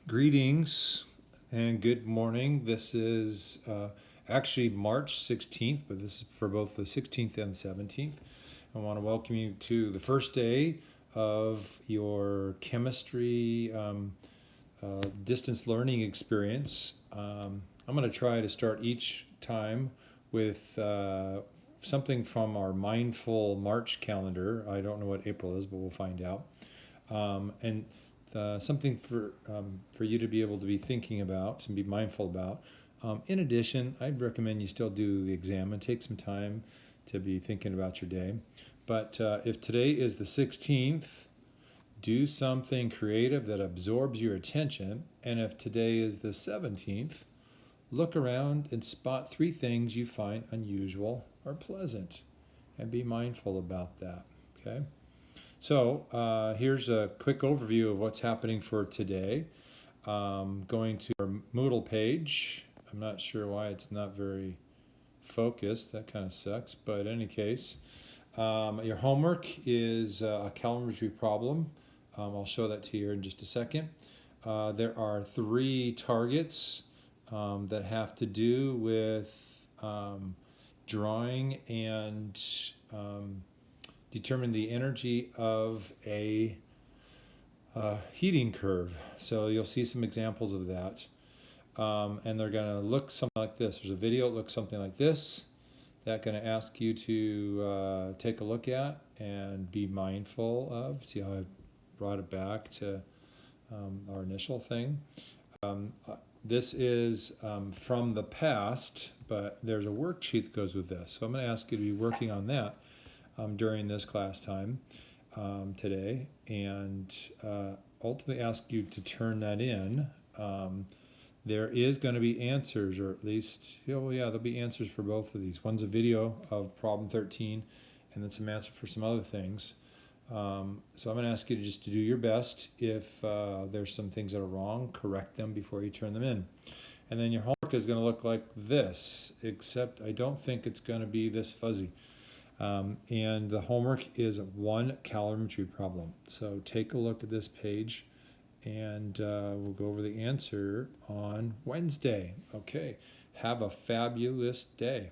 Greetings and good morning. This is actually March 16th, but this is for both the 16th and the 17th. I want to welcome you to the first day of your chemistry distance learning experience. I'm going to try to start each time with something from our Mindful March calendar. I don't know what April is, but we'll find out. And something for you to be able to be thinking about and be mindful about. In addition, I'd recommend you still do the exam and take some time to be thinking about your day. But if today is the 16th, do something creative that absorbs your attention. And if today is the 17th, look around and spot 3 things you find unusual or pleasant and be mindful about that. Okay? So here's a quick overview of what's happening for today. Going to our Moodle page. I'm not sure why it's not very focused. That kind of sucks. But in any case, your homework is a calorimetry problem. I'll show that to you in just a second. There are 3 targets that have to do with drawing and determine the energy of a heating curve. So you'll see some examples of that. And they're going to look something like this. There's a video that looks something like this that's going to ask you to take a look at and be mindful of. See how I brought it back to our initial thing. This is from the past, but there's a worksheet that goes with this. So I'm going to ask you to be working on that during this class time today, and ultimately ask you to turn that in. There is going to be answers, or at least, there'll be answers for both of these. One's a video of problem 13, and then some answer for some other things. So I'm going to ask you to do your best. If there's some things that are wrong, correct them before you turn them in. And then your homework is going to look like this, except I don't think it's going to be this fuzzy. And the homework is 1 calorimetry problem. So take a look at this page, and we'll go over the answer on Wednesday. Okay, have a fabulous day.